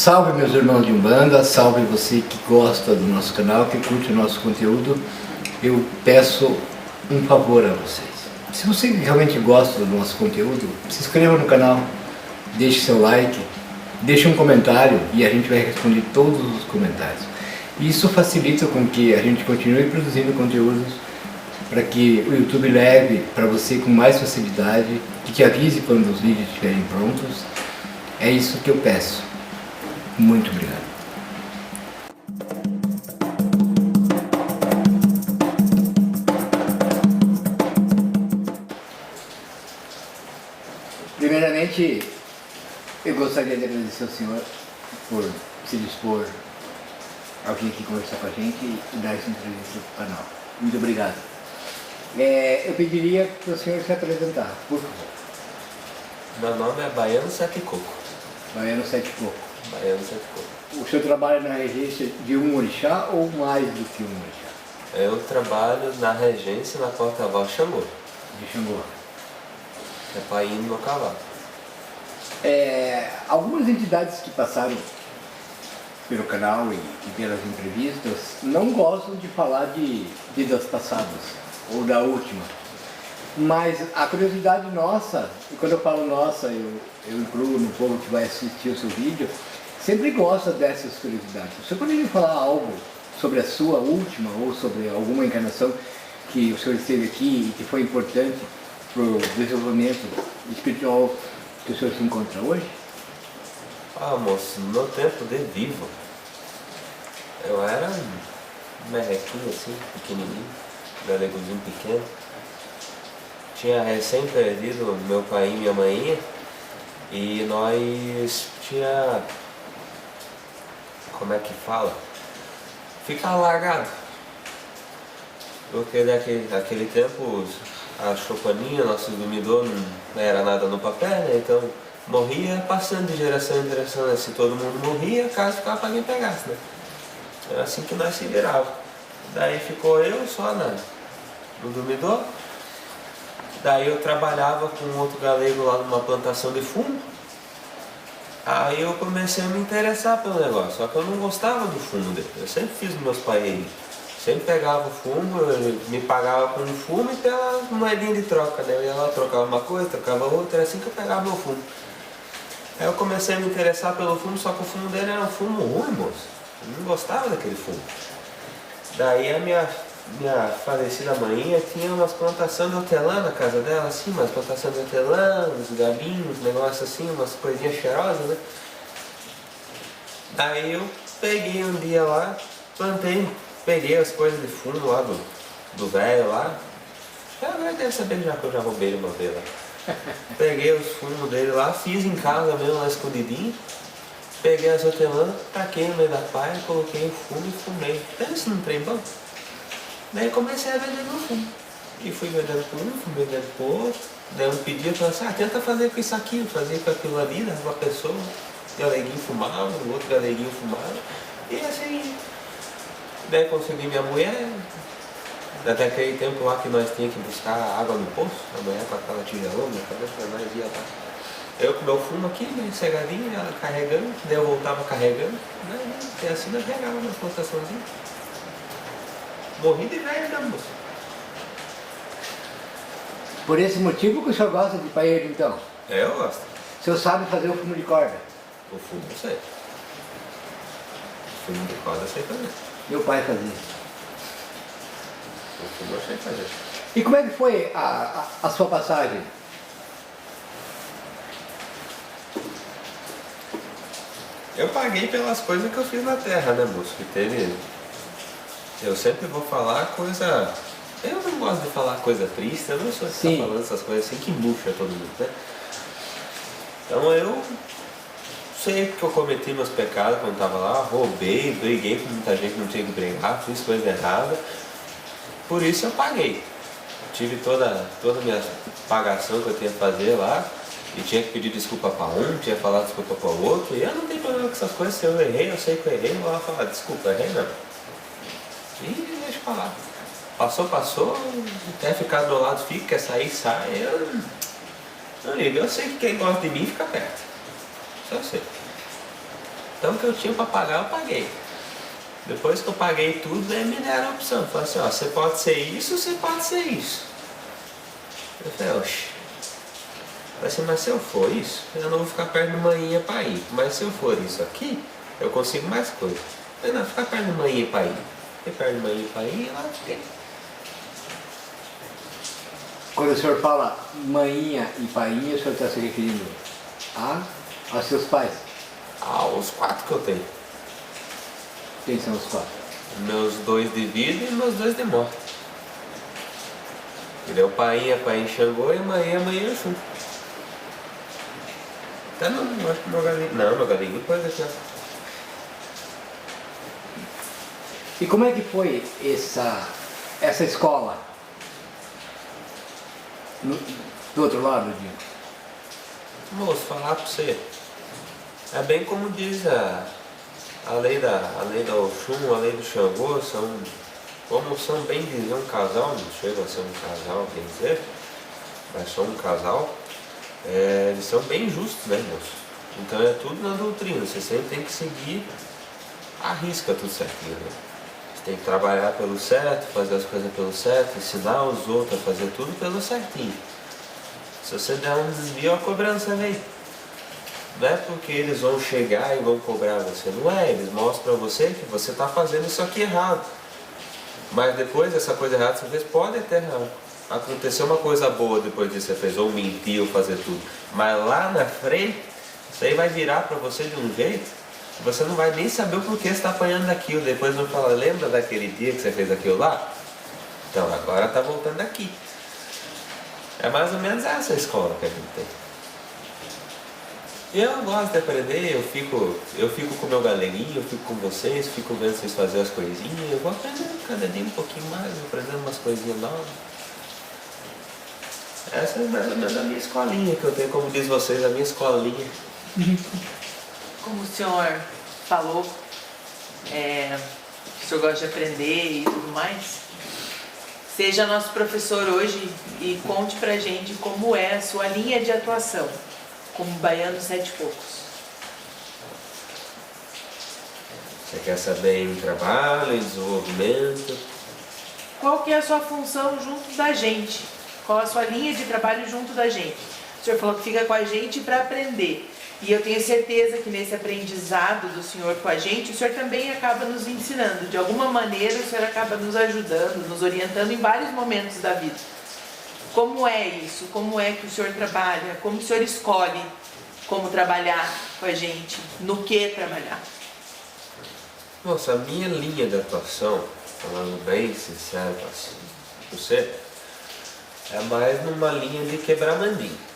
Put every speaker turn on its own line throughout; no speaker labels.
Salve meus irmãos de Umbanda, salve você que gosta do nosso canal, que curte o nosso conteúdo. Eu peço um favor a vocês. Se você realmente gosta do nosso conteúdo, se inscreva no canal, deixe seu like, deixe um comentário e a gente vai responder todos os comentários. Isso facilita com que a gente continue produzindo conteúdos para que o YouTube leve para você com mais facilidade e que avise quando os vídeos estiverem prontos. É isso que eu peço. Muito obrigado. Primeiramente, eu gostaria de agradecer ao senhor por se dispor a vir aqui conversar com a gente e dar essa entrevista para o canal. Muito obrigado. Eu pediria para o senhor se apresentar, por favor.
Meu nome é Baiano Sete Coco.
Baiano Sete Coco.
Baiano Sete Coco.
O senhor trabalha na regência de um orixá ou mais do que um orixá?
Eu trabalho na regência na porta-voz Xangô.
De Xangô.
Que é para ir no meu cavalo.
Algumas entidades que passaram pelo canal e pelas entrevistas não gostam de falar de vidas passadas ou da última. Mas a curiosidade nossa, e quando eu falo nossa, eu incluo no povo que vai assistir o seu vídeo, sempre gosta dessas curiosidades. Você poderia falar algo sobre a sua última ou sobre alguma encarnação que o senhor esteve aqui e que foi importante para o desenvolvimento espiritual que o senhor se encontra hoje?
Ah, moço, no meu tempo de vivo, eu era um merrequinho assim, pequenininho, galegozinho pequeno. Tinha recém perdido meu pai e minha mãe e nós tinha, como é que fala? Ficar largado. Porque naquele tempo a chopaninha, nosso dormidor não era nada no papel, né? Então morria passando de geração em geração, né? Se todo mundo morria, a casa ficava para quem pegasse, né? Era assim que nós se virava. Daí ficou eu só no dormidor. Daí eu trabalhava com outro galego lá numa plantação de fumo. Aí eu comecei a me interessar pelo negócio, só que eu não gostava do fumo dele. Eu sempre fiz meus pais, sempre pegava o fumo, eu me pagava com o fumo e pela moedinha de troca, né? Eu ia lá, trocava uma coisa, trocava outra, era assim que eu pegava meu fumo. Aí eu comecei a me interessar pelo fumo, só que o fumo dele era um fumo ruim, moço. Eu não gostava daquele fumo. Daí a minha falecida mãe tinha umas plantações de hortelã na casa dela, assim, umas plantações de hortelã, uns gabinhos, uns negócios assim, umas coisinhas cheirosas, né? Daí eu peguei um dia lá, peguei as coisas de fumo lá do velho lá. Agora deve saber já que eu já roubei ele uma vez lá. Peguei os fumos dele lá, fiz em casa mesmo lá escondidinho. Peguei as hortelã, taquei no meio da paia, coloquei o fumo e fumei. Pensa num trem bom. Daí comecei a vender meu fumo. E fui vendendo por um, fui vendendo por outro. Daí um pedido, falei assim, tenta fazer com isso aqui, fazer com aquilo ali, né? Uma pessoa, um galeguinho fumava, o outro galeguinho fumava. E assim, daí consegui minha mulher. Até aquele tempo lá que nós tínhamos que buscar água no poço, amanhã com aquela tigelona, nós ia lá. Eu com meu fumo aqui, meio cegadinho, ela carregando, daí eu voltava carregando, né? E assim nós pegava na plantaçãozinha. Morri de velho, né, moço?
Por esse motivo que o senhor gosta de paeiro, então?
Eu gosto.
O senhor sabe fazer o fumo de corda?
O fumo eu sei. O fumo de corda eu sei fazer.
Meu pai fazia.
O fumo eu sei fazer.
E como é que foi a sua passagem?
Eu paguei pelas coisas que eu fiz na terra, né, moço? Que teve... Eu sempre vou falar coisa... Eu não gosto de falar coisa triste, eu não sou de ficar falando essas coisas assim que murcha todo mundo, né? Então eu sei que eu cometi meus pecados quando estava lá, roubei, briguei com muita gente que não tinha que brigar, fiz coisa errada. Por isso eu paguei. Tive toda a minha pagação que eu tinha que fazer lá. E tinha que pedir desculpa para um, tinha que falar desculpa para o outro. E eu não tenho problema com essas coisas, se eu errei, eu sei que eu errei, eu vou lá falar, desculpa, errei não. E deixa eu falar. Passou, quer ficar do lado, fica, quer sair, sai. Eu não ligo, eu sei que quem gosta de mim fica perto. Só sei. Então o que eu tinha para pagar, eu paguei. Depois que eu paguei tudo, aí me deram a opção. Falaram assim, ó, você pode ser isso, você pode ser isso. Eu falei, oxe. Eu falei assim, mas se eu for isso, eu não vou ficar perto de manhã para ir. Mas se eu for isso aqui, eu consigo mais coisa. Eu falei, não, ficar perto de manhã para ir. Fiquei perto de manhã para ir e lá fiquei.
Quando o senhor fala manhinha e painha, o senhor está se referindo aos seus pais?
Aos 4 que eu tenho.
Quem são os 4?
Meus 2 de vida e meus 2 de morte. Ele é o painha Xangô e manhã Exu. Até não, acho que meu galinho. Não, meu galinho depois aqui, ó.
E como é que foi essa escola? Do outro lado, digo.
Moço, falar pra você. É bem como diz a lei da Oxum, a lei do Xangô, como são bem dizer um casal, não chega a ser um casal, bem dizer, mas são um casal, eles são bem justos, né, moço? Então é tudo na doutrina, você sempre tem que seguir a risca tudo certinho, né? Você tem que trabalhar pelo certo, fazer as coisas pelo certo, ensinar os outros a fazer tudo pelo certinho. Se você der um desvio, a cobrança vem. Não é porque eles vão chegar e vão cobrar você, não é, eles mostram pra você que você está fazendo isso aqui errado. Mas depois essa coisa errada que você fez, pode até acontecer uma coisa boa depois disso que você fez, ou mentir, ou fazer tudo. Mas lá na frente, isso aí vai virar pra você de um jeito, que você não vai nem saber o porquê você está apanhando daquilo. Depois vão falar, lembra daquele dia que você fez aquilo lá? Então agora está voltando aqui. É mais ou menos essa escola que a gente tem. Eu gosto de aprender, eu fico com o meu galeguinho, eu fico com vocês, fico vendo vocês fazerem as coisinhas, eu vou aprendendo cada dia um pouquinho mais, vou aprendendo umas coisinhas novas. Essa é mais ou menos a minha escolinha, que eu tenho, como diz vocês, a minha escolinha.
Como o senhor falou, que o senhor gosta de aprender e tudo mais, seja nosso professor hoje e conte pra gente como é a sua linha de atuação como baiano Sete Cocos.
Você quer saber em trabalho, em desenvolvimento?
Qual que é a sua função junto da gente? Qual a sua linha de trabalho junto da gente? O senhor falou que fica com a gente para aprender. E eu tenho certeza que nesse aprendizado do senhor com a gente, o senhor também acaba nos ensinando. De alguma maneira, o senhor acaba nos ajudando, nos orientando em vários momentos da vida. Como é isso? Como é que o senhor trabalha? Como o senhor escolhe como trabalhar com a gente? No que trabalhar?
Nossa, a minha linha de atuação, falando bem sincero para você, é mais numa linha de quebrar mandinga.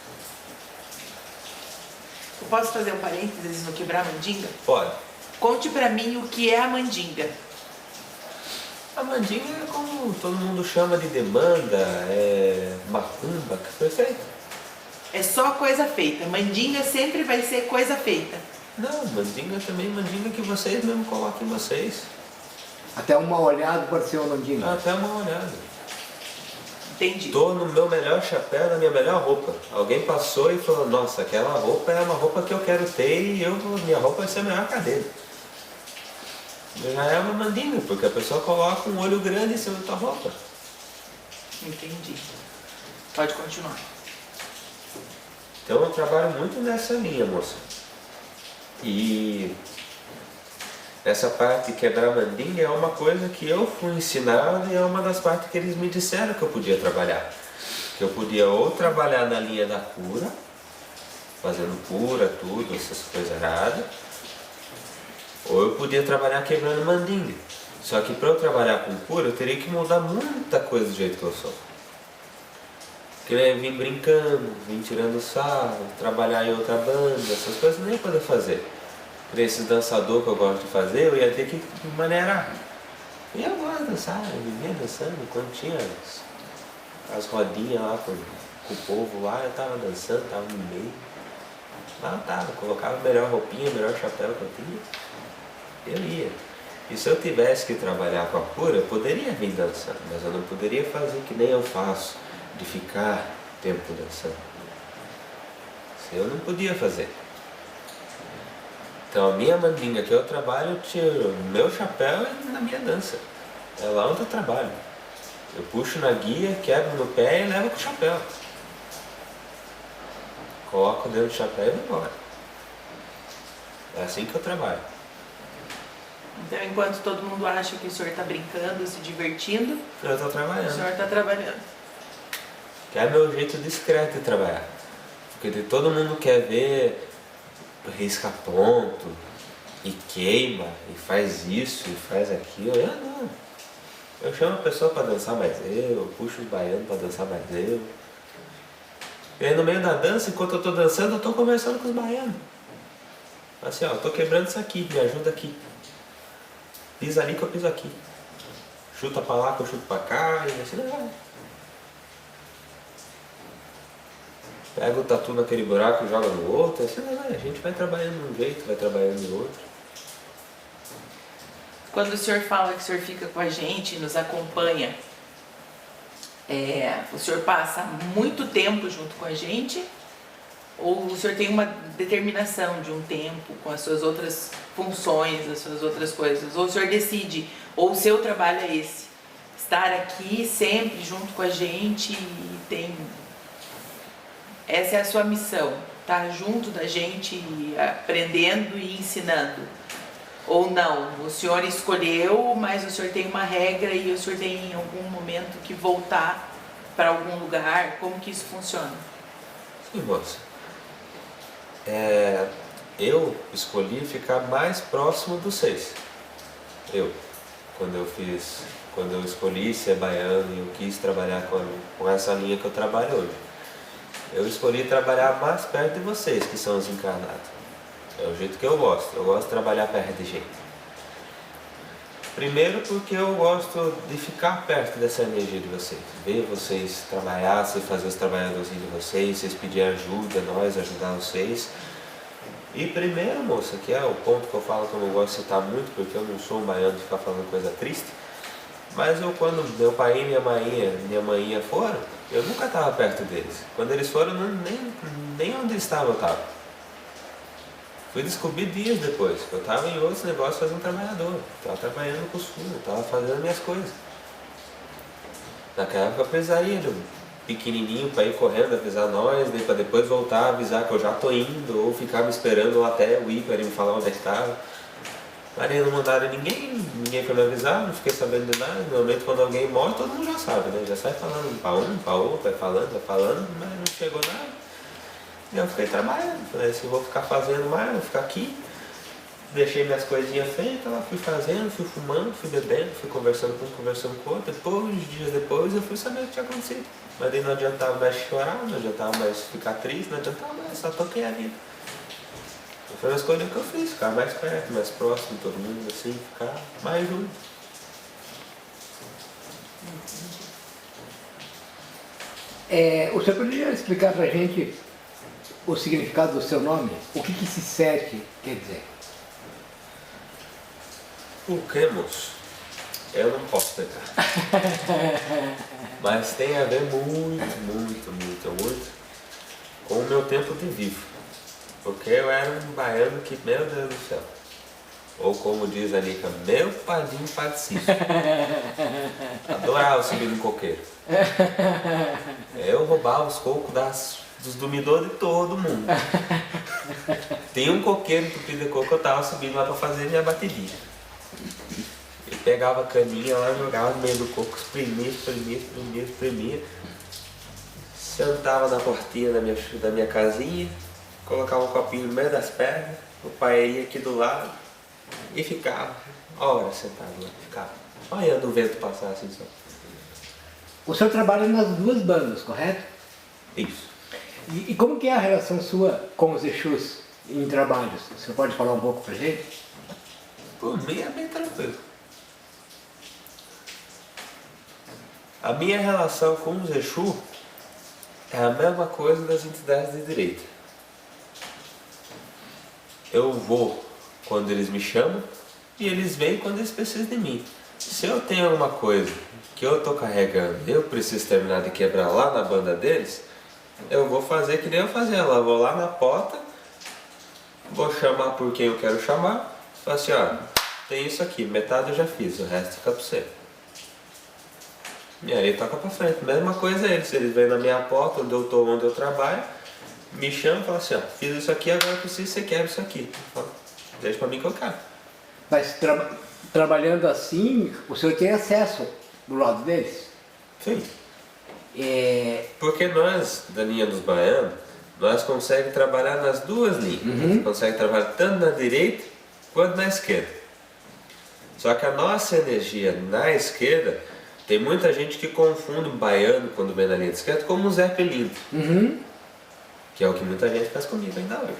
Eu posso fazer um parênteses no quebrar mandinga?
Pode.
Conte pra mim o que é a mandinga.
A mandinga é como todo mundo chama de demanda, é macumba, que foi feito.
É só coisa feita. Mandinga sempre vai ser coisa feita.
Não, mandinga também, mandinga que vocês mesmo colocam em vocês.
Até uma olhada pode ser uma mandinga.
Até uma olhada.
Entendi.
Tô no meu melhor chapéu, na minha melhor roupa. Alguém passou e falou, nossa, aquela roupa é uma roupa que eu quero ter e minha roupa vai ser a melhor cadeira. Já é uma mandinga, porque a pessoa coloca um olho grande em cima da tua roupa.
Entendi. Pode continuar.
Então eu trabalho muito nessa linha, moça. E essa parte de quebrar mandinga é uma coisa que eu fui ensinado e é uma das partes que eles me disseram que eu podia trabalhar. Que eu podia ou trabalhar na linha da cura, fazendo cura, tudo, essas coisas erradas, ou eu podia trabalhar quebrando mandinga. Só que para eu trabalhar com cura, eu teria que mudar muita coisa do jeito que eu sou. Queria vir brincando, vir tirando sarro, trabalhar em outra banda, essas coisas eu nem ia poder fazer. Para esses dançadores que eu gosto de fazer, eu ia ter que me maneirar. E eu gosto de dançar, eu vivia dançando, quando tinha as rodinhas lá com o povo lá, eu tava dançando, tava no meio. Lá eu tava, colocava a melhor roupinha, o melhor chapéu que eu tinha, eu ia. E se eu tivesse que trabalhar com a cura, eu poderia vir dançando, mas eu não poderia fazer que nem eu faço, de ficar tempo dançando. Isso eu não podia fazer. Então a minha mandinga que eu trabalho, eu tiro meu chapéu e na minha dança. É lá onde eu trabalho. Eu puxo na guia, quebro no pé e levo com o chapéu. Coloco dentro do chapéu e vou embora. É assim que eu trabalho.
Então, enquanto todo mundo acha que o senhor está brincando, se divertindo,
Eu tô
o
trabalhando.
senhor está trabalhando.
Que é meu jeito discreto de trabalhar. Porque todo mundo quer ver, risca ponto, e queima, e faz isso, e faz aquilo. Eu não. Eu chamo a pessoa para dançar mais eu puxo os baianos para dançar mais eu. E aí no meio da dança, enquanto eu tô dançando, eu tô conversando com os baianos. Assim, ó, eu tô quebrando isso aqui, me ajuda aqui. Pisa ali que eu piso aqui. Chuta pra lá que eu chuto pra cá, e assim vai. Pega o tatu naquele buraco e joga no outro, assim vai. A gente vai trabalhando de um jeito, vai trabalhando do outro.
Quando o senhor fala que o senhor fica com a gente, nos acompanha, o senhor passa muito tempo junto com a gente? Ou o senhor tem uma determinação de um tempo com as suas outras funções, as suas outras coisas? Ou o senhor decide, ou o seu trabalho é esse? Estar aqui sempre junto com a gente e tem... Essa é a sua missão, estar junto da gente, aprendendo e ensinando. Ou não, o senhor escolheu, mas o senhor tem uma regra e o senhor tem em algum momento que voltar para algum lugar? Como que isso funciona?
Sim, moça. Eu escolhi ficar mais próximo dos 6. Quando eu escolhi ser baiano e eu quis trabalhar com essa linha que eu trabalho hoje. Eu escolhi trabalhar mais perto de vocês, que são os encarnados. É o jeito que eu gosto de trabalhar perto de gente. Primeiro porque eu gosto de ficar perto dessa energia de vocês, ver vocês trabalhar, vocês fazer os trabalhadorzinhos de vocês pedir ajuda, nós ajudar vocês. E primeiro, moça, que é o ponto que eu falo que eu não gosto de citar muito, porque eu não sou um baiano de ficar falando coisa triste, mas quando meu pai e minha mãinha foram, eu nunca estava perto deles. Quando eles foram, nem onde eles estavam eu estava. Fui descobrir dias depois, que eu estava em outros negócios fazendo trabalhador, estava trabalhando com os fundos, estava fazendo minhas coisas. Naquela época eu precisaria de um pequenininho para ir correndo, avisar nós, daí para depois voltar, avisar que eu já estou indo, ou ficar me esperando até o ir para ele me falar onde é que estava. Mas aí não mandaram ninguém para me avisar, não fiquei sabendo de nada. Normalmente quando alguém morre, todo mundo já sabe, né? Já sai falando para um, para outro, vai falando, mas não chegou nada. E eu fiquei trabalhando, falei assim, vou ficar fazendo mais, vou ficar aqui. Deixei minhas coisinhas feitas, lá fui fazendo, fui fumando, fui bebendo, fui conversando com um, conversando com outro. Dias depois, eu fui saber o que tinha acontecido. Mas daí não adiantava mais chorar, não adiantava mais ficar triste, não adiantava mais, só toquei a vida. Foi uma escolha que eu fiz, ficar mais perto, mais próximo de todo mundo, assim, ficar mais junto.
O senhor poderia explicar pra gente o significado do seu nome? O que esse 7 quer dizer?
O que, moço? Eu não posso explicar. Mas tem a ver muito com o meu tempo de vivo. Porque eu era um baiano que, meu Deus do céu. Ou como diz a Nica, meu padinho padecício. Adorava subir no coqueiro. Eu roubava os cocos dos dormidores de todo mundo. Tem um coqueiro que pediu coco, eu tava subindo lá pra fazer minha batidinha. Eu pegava a caninha lá, jogava no meio do coco, exprimia. Sentava na portinha da minha casinha, colocava um copinho no meio das pernas, o pai ia aqui do lado e ficava horas sentado lá, ficava olhando o vento passar assim só.
O senhor trabalha nas duas bandas, correto?
Isso.
E como que é a relação sua com os Exus em trabalhos? O senhor pode falar um pouco pra gente?
Por mim é bem tranquilo. A minha relação com os Exu é a mesma coisa das entidades de direito. Eu vou quando eles me chamam e eles vêm quando eles precisam de mim. Se eu tenho alguma coisa que eu estou carregando e eu preciso terminar de quebrar lá na banda deles, eu vou fazer que nem eu fazia lá. Eu vou lá na porta, vou chamar por quem eu quero chamar, falo assim, ó, tem isso aqui, metade eu já fiz, o resto fica pra você. E aí toca pra frente. Mesma coisa eles vêm na minha porta, onde eu tô, onde eu trabalho, me chamam e falam assim, ó, fiz isso aqui, agora eu preciso que você quebre isso aqui. Falo, deixa pra mim que eu quero.
Mas trabalhando assim, o senhor tem acesso do lado deles?
Sim.
É...
Porque nós, da linha dos baianos, nós conseguimos trabalhar nas duas linhas. Consegue trabalhar tanto na direita quanto na esquerda. Só que a nossa energia na esquerda, tem muita gente que confunde o baiano quando vem na linha de esquerda como o Zé Pelinto. Que é o que muita gente faz comigo ainda hoje.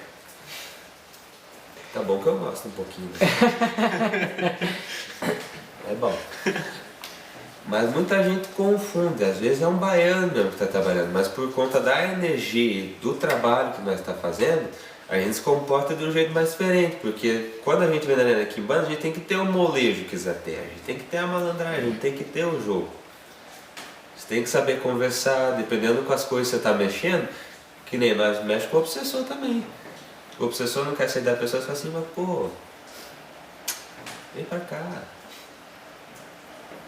Tá bom que eu gosto um pouquinho. Né? É bom. Mas muita gente confunde, às vezes é um baiano mesmo que está trabalhando, mas por conta da energia do trabalho que nós estamos fazendo, a gente se comporta de um jeito mais diferente, porque quando a gente vem na linha aqui em banda, a gente tem que ter o molejo que Zé tem, a gente tem que ter a malandragem, a gente tem que ter o jogo. Você tem que saber conversar, dependendo com as coisas que você está mexendo, que nem nós mexemos com o obsessor também. O obsessor não quer sair da pessoa e fala assim, mas pô, vem pra cá.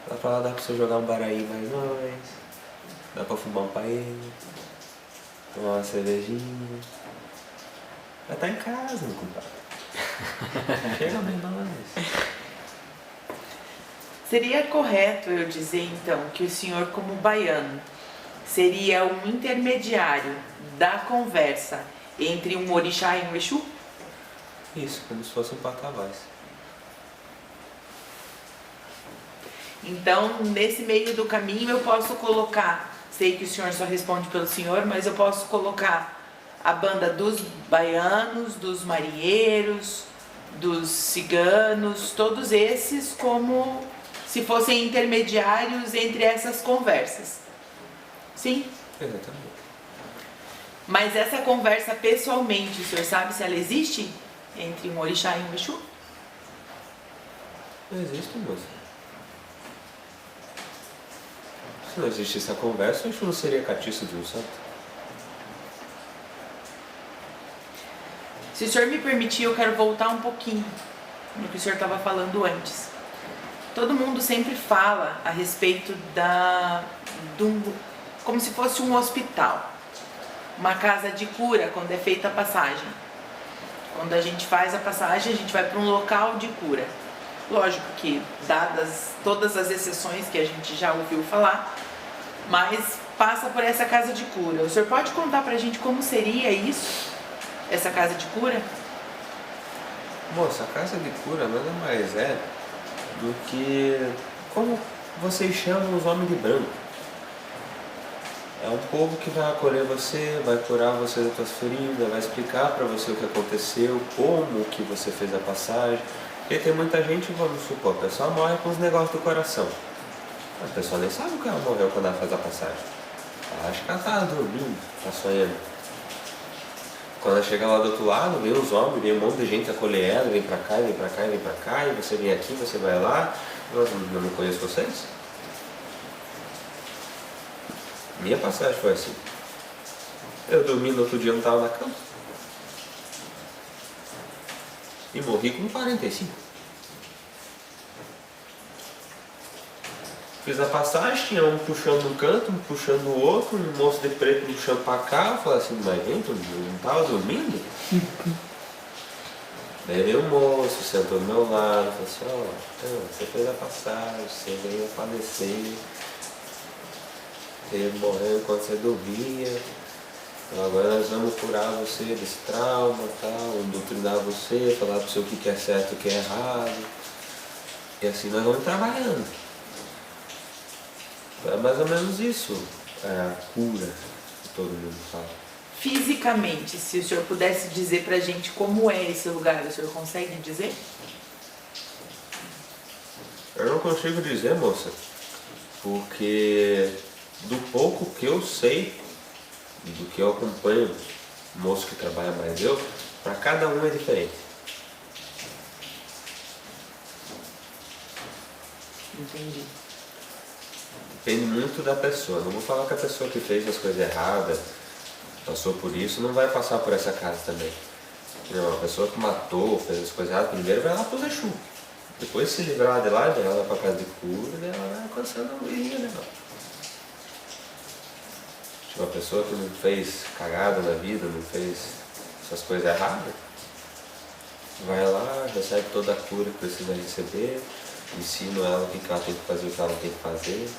Dá pra lá, dá pra você jogar um baraí mais nós, dá pra fumar um paella, tomar uma cervejinha. Vai estar em casa, meu compadre. Chega bem nós.
Seria correto eu dizer então que o senhor, como baiano, seria um intermediário da conversa entre um orixá e um exu?
Isso, como se fosse um patavás.
Então, nesse meio do caminho eu posso colocar, sei que o senhor só responde pelo senhor, mas eu posso colocar a banda dos baianos, dos marinheiros, dos ciganos, todos esses como se fossem intermediários entre essas conversas. Sim?
Exatamente.
Mas essa conversa pessoalmente, o senhor sabe se ela existe entre um orixá e um exu?
Não existe, moça. Se não existisse essa conversa, o Exu não seria catiço de um santo.
Se o senhor me permitir, eu quero voltar um pouquinho no que o senhor estava falando antes. Todo mundo sempre fala a respeito como se fosse um hospital, uma casa de cura quando é feita a passagem. Quando a gente faz a passagem, a gente vai para um local de cura. Lógico que, dadas todas as exceções que a gente já ouviu falar, mas passa por essa casa de cura. O senhor pode contar pra gente como seria isso, essa casa de cura?
Moça, a casa de cura nada mais é do que como vocês chamam os homens de branco. É um povo que vai acolher você, vai curar você das suas feridas, vai explicar para você o que aconteceu, como que você fez a passagem. Porque tem muita gente, vamos supor, a pessoa morre com os negócios do coração. A pessoa nem sabe o que ela morreu quando ela faz a passagem. Ela acha que ela está dormindo, está sonhando. Quando ela chega lá do outro lado, vem os homens, vem um monte de gente acolher ela, vem pra cá, vem pra cá, vem pra cá, e você vem aqui, você vai lá. Eu não conheço vocês. Minha passagem foi assim. Eu dormi no outro dia, não estava na cama. E morri com 45. Fiz a passagem, tinha um puxando um canto, um puxando o outro, um moço de preto me puxando pra cá. Eu falei assim, mas gente, eu não estava dormindo? Daí veio o moço, sentou do meu lado, falou assim, ó, você fez a passagem, você veio a falecer, você morreu enquanto você dormia, então agora nós vamos curar você desse trauma, tal, doutrinar você, falar para você o que é certo e o que é errado. E assim nós vamos trabalhando. É mais ou menos isso, a cura que todo mundo fala.
Fisicamente, se o senhor pudesse dizer pra gente como é esse lugar, o senhor consegue dizer?
Eu não consigo dizer, moça, porque do pouco que eu sei, do que eu acompanho, moço que trabalha mais eu, para cada um é diferente.
Entendi.
Depende muito da pessoa. Não vou falar que a pessoa que fez as coisas erradas, passou por isso, não vai passar por essa casa também. Não, a pessoa que matou, fez as coisas erradas, primeiro vai lá pro Exu. Depois se livrar de lá, ela vai pra casa de cura, daí ela vai alcançando a luzinha dela. Tipo, uma pessoa que não fez cagada na vida, não fez essas coisas erradas, vai lá, recebe toda a cura que precisa receber, ensina ela o que ela tem que fazer, o que ela tem que fazer.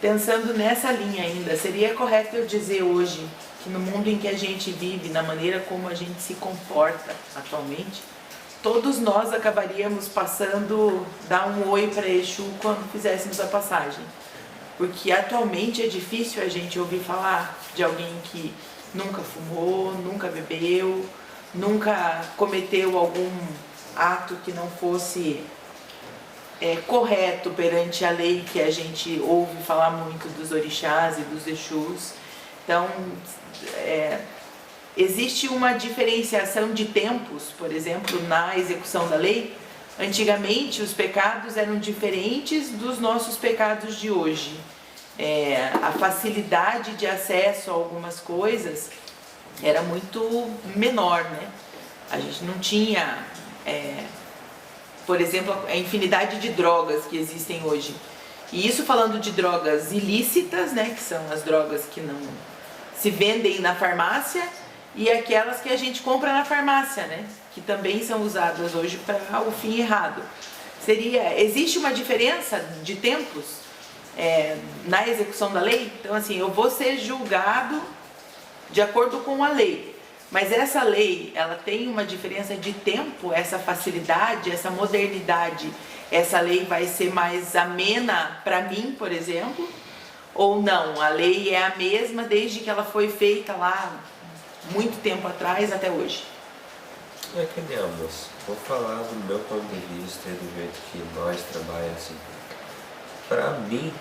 Pensando nessa linha ainda, seria correto eu dizer hoje que no mundo em que a gente vive, na maneira como a gente se comporta atualmente, todos nós acabaríamos passando, dar um oi para Exu quando fizéssemos a passagem. Porque atualmente é difícil a gente ouvir falar de alguém que nunca fumou, nunca bebeu, nunca cometeu algum ato que não fosse correto perante a lei que a gente ouve falar muito dos orixás e dos Exus. Então, existe uma diferenciação de tempos, por exemplo, na execução da lei. Antigamente, os pecados eram diferentes dos nossos pecados de hoje. A facilidade de acesso a algumas coisas era muito menor, né? A gente não tinha, por exemplo, a infinidade de drogas que existem hoje. E isso falando de drogas ilícitas, né? Que são as drogas que não se vendem na farmácia, e aquelas que a gente compra na farmácia, né? Que também são usadas hoje para o fim errado. Existe uma diferença de tempos na execução da lei? Então, assim, eu vou ser julgado de acordo com a lei, mas essa lei, ela tem uma diferença de tempo, essa facilidade, essa modernidade, essa lei vai ser mais amena para mim, por exemplo, ou não? A lei é a mesma desde que ela foi feita lá muito tempo atrás até hoje.
Que nem a moça. Vou falar do meu ponto de vista e do jeito que nós trabalhamos assim. Pra mim,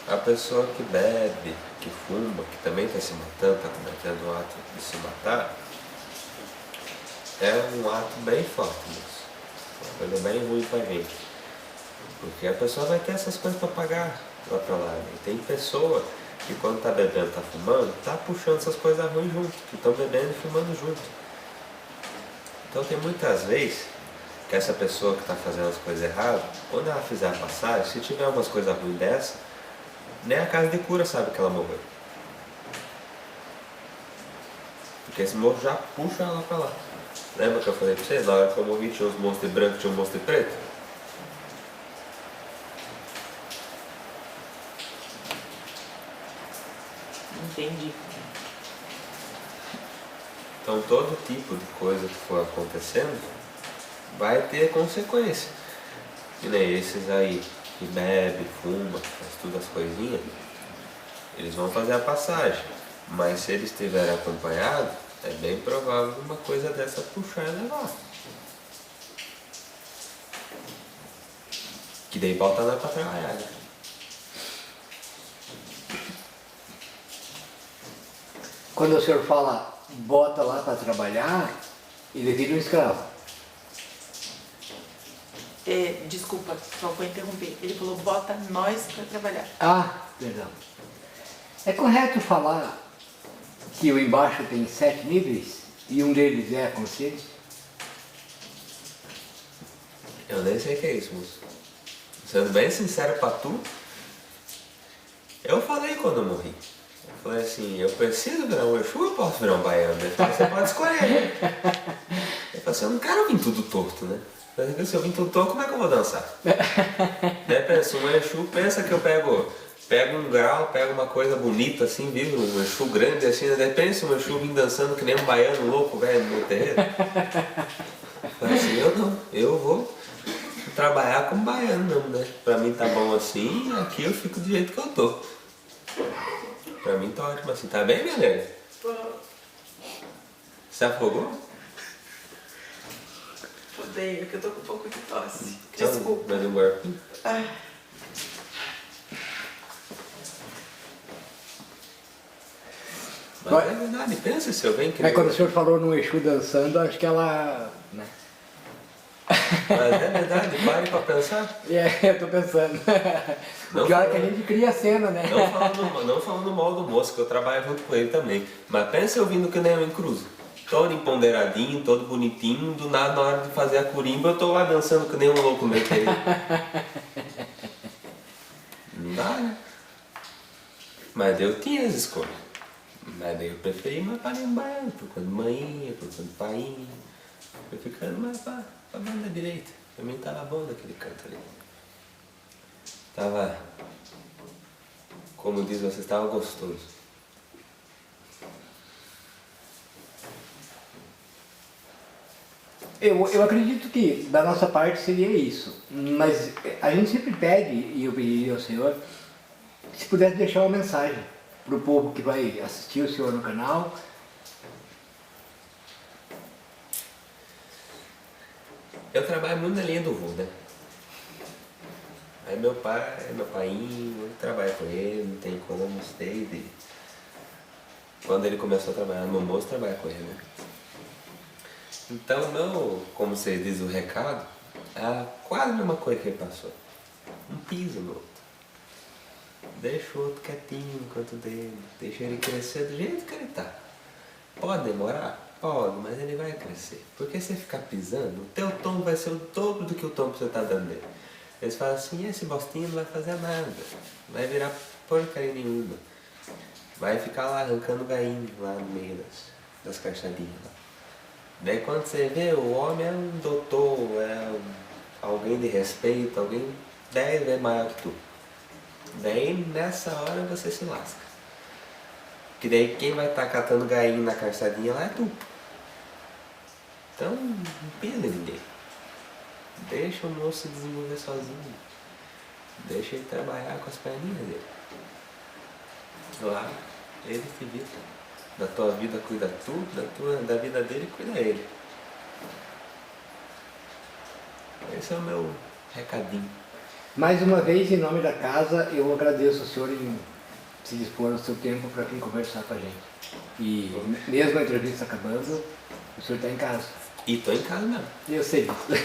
a pessoa que bebe, que fuma, que também está se matando, está cometendo o ato de se matar, é um ato bem forte, moço. Uma coisa bem ruim pra gente. Porque a pessoa vai ter essas coisas para pagar lá pra lá. E tem pessoa que quando está bebendo, está fumando, está puxando essas coisas ruins junto, que estão bebendo e fumando junto. Então tem muitas vezes que essa pessoa que está fazendo as coisas erradas, quando ela fizer a passagem, se tiver umas coisas ruins dessa, nem a casa de cura sabe que ela morreu. Porque esse morro já puxa ela pra lá. Lembra que eu falei pra vocês? Na hora que eu morri tinha uns monstros de branco e tinha uns monstros de preto?
Entendi.
Então todo tipo de coisa que for acontecendo vai ter consequência. E nem esses aí que bebe, fuma, faz tudo as coisinhas, eles vão fazer a passagem. Mas se eles estiverem acompanhados, é bem provável uma coisa dessa puxar e levar. Que daí volta lá pra trabalhar, né?
Quando o senhor fala bota lá para trabalhar, ele vira um escravo.
Desculpa, só vou interromper. Ele falou, bota nós para trabalhar.
Ah, perdão. É correto falar que o embaixo tem 7 níveis e um deles é a consciência?
Eu nem sei o que é isso, moço. Sendo bem sincero pra tu, eu falei quando eu morri. Eu falei assim, eu preciso virar um Exu ou eu posso virar um baiano? Ele falou, você pode escolher. Eu falei assim, eu não quero vir tudo torto, né? Eu falei, se eu vim tudo torto, como é que eu vou dançar? Daí pensa, um Exu, pensa que eu pego um grau, pego uma coisa bonita assim, vive um Exu grande assim, de repente um Exu vim dançando que nem um baiano louco, velho, no meu terreiro. Eu falei assim, eu não, eu vou trabalhar como baiano mesmo, né? Pra mim tá bom assim, aqui eu fico do jeito que eu tô. Pra mim tá ótimo assim, tá bem, minha nega? Se afogou?
Odeio, que eu tô com um pouco de tosse.
Então,
Desculpa.
mais um golpe. Mas é verdade, pensa se eu venho que...
Mas quando o senhor falou no Exu dançando, acho que ela... né?
Mas é verdade, pare pra pensar.
Eu tô pensando.
Não
Pior
falando-
que a gente cria a cena, né?
Não falando mal do moço, que eu trabalho junto com ele também. Mas pensa eu vindo que nem um cruzo. Todo empoderadinho, todo bonitinho, do nada na hora de fazer a curimba eu tô lá dançando que nem um louco meio que ele. Não dá, né? Mas eu tinha as escolhas. Mas daí eu preferi ir mais pra lembrar, procurando manhinha, procurando painha. Fui ficando mais pra banda direita. Pra mim tava bom daquele canto ali. Tava, como diz você, estava gostoso.
Eu acredito que da nossa parte seria isso, mas a gente sempre pede, e eu pediria ao senhor, se pudesse deixar uma mensagem para o povo que vai assistir o senhor no canal.
Eu trabalho muito na linha do voo, né? Aí meu painho, eu trabalho com ele, não tem como, desde quando ele começou a trabalhar no moço, trabalha com ele, né? Então, não, como você diz o recado, é quase a mesma coisa que ele passou. Um piso no outro. Deixa o outro quietinho enquanto dele, deixa ele crescer do jeito que ele tá. Pode demorar? Pode, mas ele vai crescer. Porque se você ficar pisando, o teu tom vai ser o dobro do que o tom que você tá dando dele. Eles falam assim, esse bostinho não vai fazer nada, não vai virar porcaria nenhuma. Vai ficar lá arrancando gainho lá no meio das caixadinhas lá. Daí quando você vê, o homem é um doutor, alguém de respeito, alguém 10 vezes maior que tu. Daí nessa hora você se lasca. Que daí quem vai estar catando gainho na caixadinha lá é tu. Então não pisa ninguém. Deixa o moço se desenvolver sozinho. Deixa ele trabalhar com as perninhas dele. Lá, ele se vira. Da tua vida cuida tu, da vida dele cuida ele. Esse é o meu recadinho.
Mais uma vez, em nome da casa, eu agradeço ao senhor em se dispor o seu tempo para vir conversar com a gente. E mesmo a entrevista acabando, o senhor está em casa.
E tô em casa mesmo.
Eu sei disso.